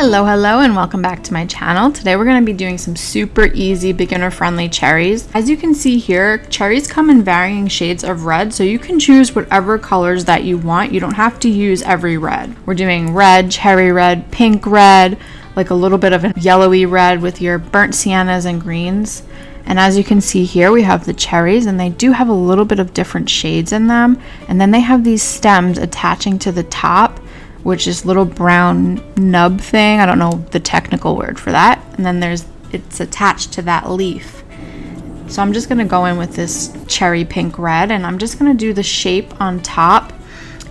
Hello and welcome back to my channel. Today we're going to be doing some super easy beginner friendly cherries. As you can see here, cherries come in varying shades of red, so you can choose whatever colors that you want. You don't have to use every red. We're doing red, cherry red, pink red, like a little bit of a yellowy red with your burnt siennas and greens. And as you can see here, we have the cherries, and they do have a little bit of different shades in them. And then they have these stems attaching to the top, which is little brown nub thing. I don't know the technical word for that. And then it's attached to that leaf. So I'm just gonna go in with this cherry pink red, and I'm just gonna do the shape on top.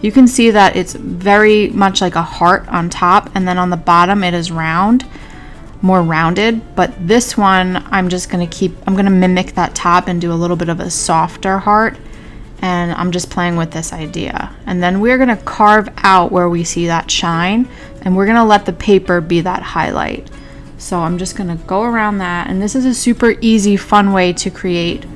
You can see that it's very much like a heart on top, and then on the bottom it is round, more rounded. But this one, I'm gonna mimic that top and do a little bit of a softer heart. And I'm just playing with this idea. And then we're gonna carve out where we see that shine, and we're gonna let the paper be that highlight. So I'm just gonna go around that, and this is a super easy, fun way to create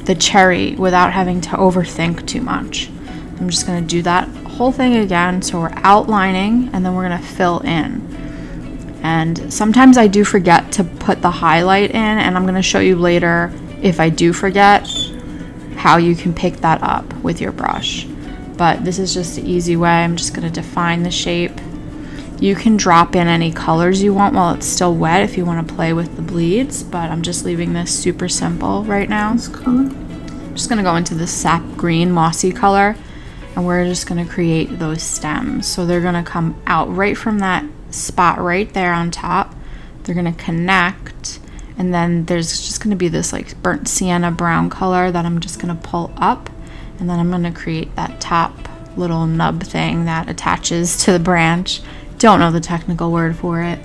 the cherry without having to overthink too much. I'm just gonna do that whole thing again. So we're outlining, and then we're gonna fill in. And sometimes I do forget to put the highlight in, and I'm gonna show you later, if I do forget, how you can pick that up with your brush. But this is just the easy way. I'm just going to define the shape. You can drop in any colors you want while it's still wet if you want to play with the bleeds, but I'm just leaving this super simple right now. This color. I'm just going to go into the sap green mossy color, and we're just going to create those stems. So they're going to come out right from that spot right there on top. They're going to connect. And then there's just going to be this like burnt sienna brown color that I'm just going to pull up. And then I'm going to create that top little nub thing that attaches to the branch. Don't know the technical word for it.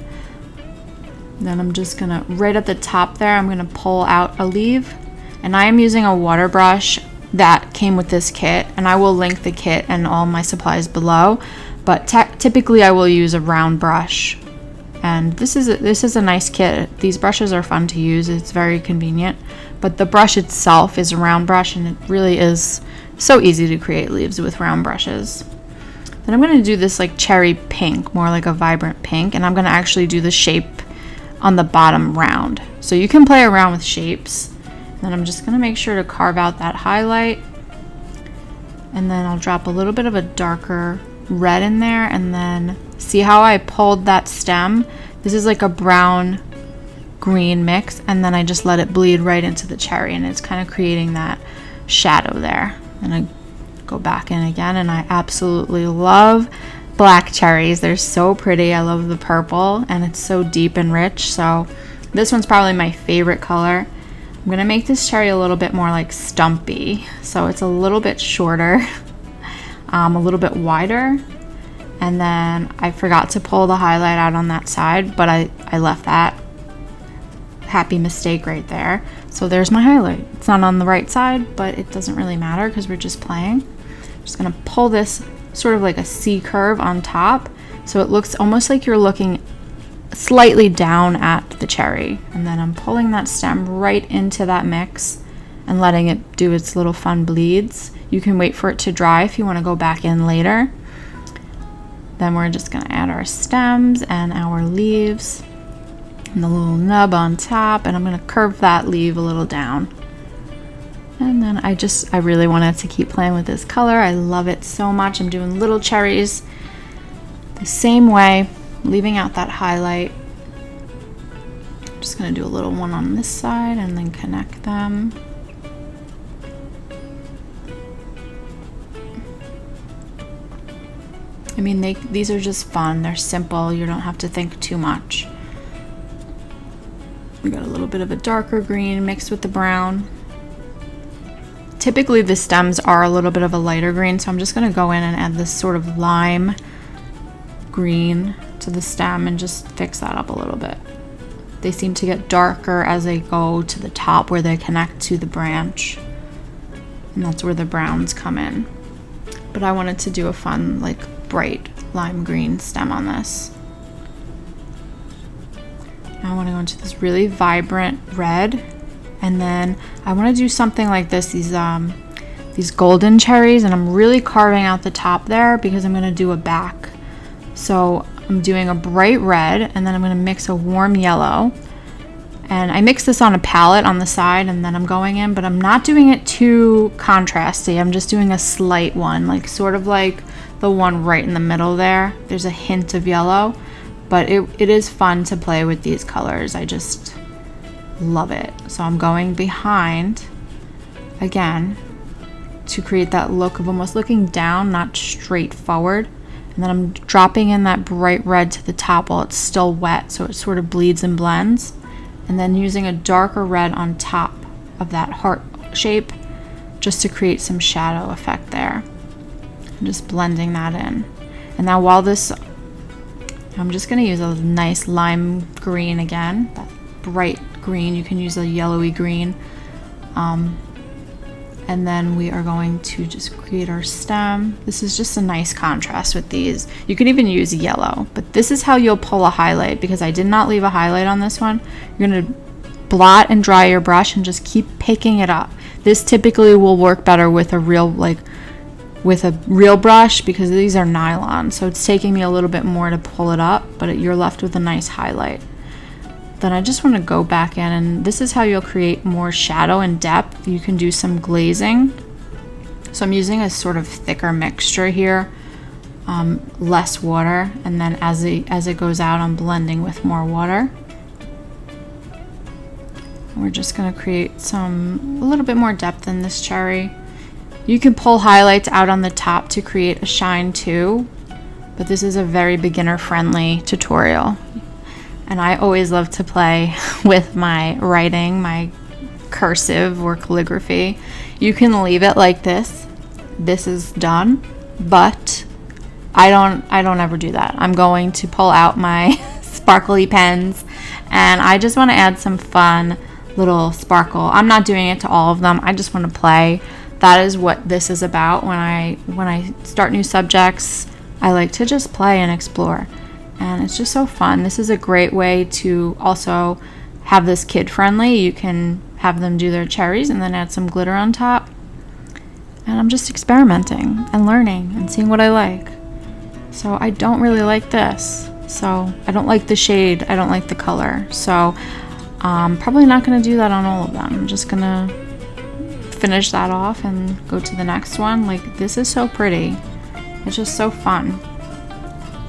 Then I'm just going to, right at the top there, I'm going to pull out a leaf. And I am using a water brush that came with this kit. And I will link the kit and all my supplies below. But typically I will use a round brush. And this is a nice kit. These brushes are fun to use. It's very convenient. But the brush itself is a round brush, and it really is so easy to create leaves with round brushes. Then I'm going to do this like cherry pink, more like a vibrant pink, and I'm going to actually do the shape on the bottom round. So you can play around with shapes. And then I'm just going to make sure to carve out that highlight. And then I'll drop a little bit of a darker red in there, and then see how I pulled that stem? This is like a brown green mix, and then I just let it bleed right into the cherry, and it's kind of creating that shadow there. And I go back in again, and I absolutely love black cherries. They're so pretty. I love the purple, and it's so deep and rich. So this one's probably my favorite color. I'm gonna make this cherry a little bit more like stumpy, so it's a little bit shorter. A little bit wider, and then I forgot to pull the highlight out on that side, but I left that. Happy mistake right there. So there's my highlight. It's not on the right side, but it doesn't really matter because we're just playing. I'm just gonna pull this sort of like a C curve on top, so it looks almost like you're looking slightly down at the cherry, and then I'm pulling that stem right into that mix and letting it do its little fun bleeds. You can wait for it to dry if you want to go back in later. Then we're just going to add our stems and our leaves and the little nub on top, and I'm going to curve that leaf a little down. And then I really wanted to keep playing with this color. I love it so much. I'm doing little cherries the same way, leaving out that highlight. I'm just going to do a little one on this side and then connect them. I mean, these are just fun. They're simple. You don't have to think too much. We got a little bit of a darker green mixed with the brown. Typically the stems are a little bit of a lighter green, so I'm just going to go in and add this sort of lime green to the stem and just fix that up a little bit. They seem to get darker as they go to the top where they connect to the branch, and that's where the browns come in. But I wanted to do a fun, like, bright lime green stem on this. Now I want to go into this really vibrant red, and then I want to do something like this, these golden cherries, and I'm really carving out the top there because I'm going to do a back. So I'm doing a bright red, and then I'm going to mix a warm yellow. And I mix this on a palette on the side, and then I'm going in, but I'm not doing it too contrasty. I'm just doing a slight one, like sort of like the one right in the middle there. There's a hint of yellow, but it is fun to play with these colors. I just love it. So I'm going behind again to create that look of almost looking down, not straight forward. And then I'm dropping in that bright red to the top while it's still wet, so it sort of bleeds and blends. And then using a darker red on top of that heart shape just to create some shadow effect there. I'm just blending that in. And now while this, I'm just going to use a nice lime green again, that bright green. You can use a yellowy green. And then we are going to just create our stem. This is just a nice contrast with these. You can even use yellow, but this is how you'll pull a highlight, because I did not leave a highlight on this one. You're gonna blot and dry your brush and just keep picking it up. This typically will work better with a real, brush, because these are nylon. So it's taking me a little bit more to pull it up, but you're left with a nice highlight. Then I just want to go back in, and this is how you'll create more shadow and depth. You can do some glazing. So I'm using a sort of thicker mixture here, less water, and then as it goes out, I'm blending with more water. And we're just going to create a little bit more depth in this cherry. You can pull highlights out on the top to create a shine too, but this is a very beginner friendly tutorial. And I always love to play with my writing, my cursive or calligraphy. You can leave it like this. This is done, but I don't ever do that. I'm going to pull out my sparkly pens, and I just want to add some fun little sparkle. I'm not doing it to all of them. I just want to play. That is what this is about. When I start new subjects, I like to just play and explore. And it's just so fun. This is a great way to also have this kid friendly. You can have them do their cherries and then add some glitter on top. And I'm just experimenting and learning and seeing what I like. So I don't really like this. So I don't like the shade. I don't like the color. So I'm probably not going to do that on all of them. I'm just going to finish that off and go to the next one. Like, this is so pretty. It's just so fun.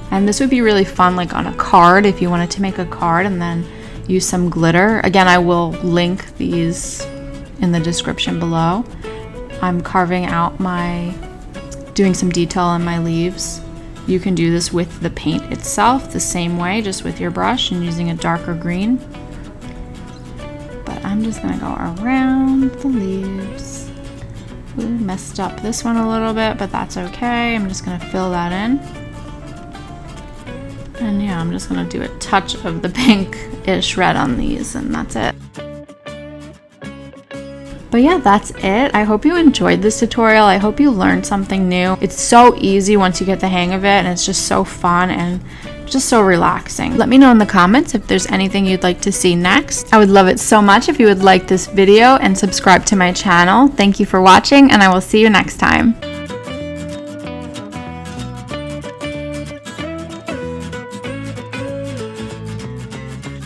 And this would be really fun like on a card if you wanted to make a card and then use some glitter. Again, I will link these in the description below. I'm carving out doing some detail on my leaves. You can do this with the paint itself the same way, just with your brush and using a darker green. But I'm just gonna go around the leaves. Ooh, messed up this one a little bit, but that's okay. I'm just gonna fill that in. And yeah, I'm just going to do a touch of the pink-ish red on these, and that's it. But yeah, that's it. I hope you enjoyed this tutorial. I hope you learned something new. It's so easy once you get the hang of it, and it's just so fun and just so relaxing. Let me know in the comments if there's anything you'd like to see next. I would love it so much if you would like this video and subscribe to my channel. Thank you for watching, and I will see you next time.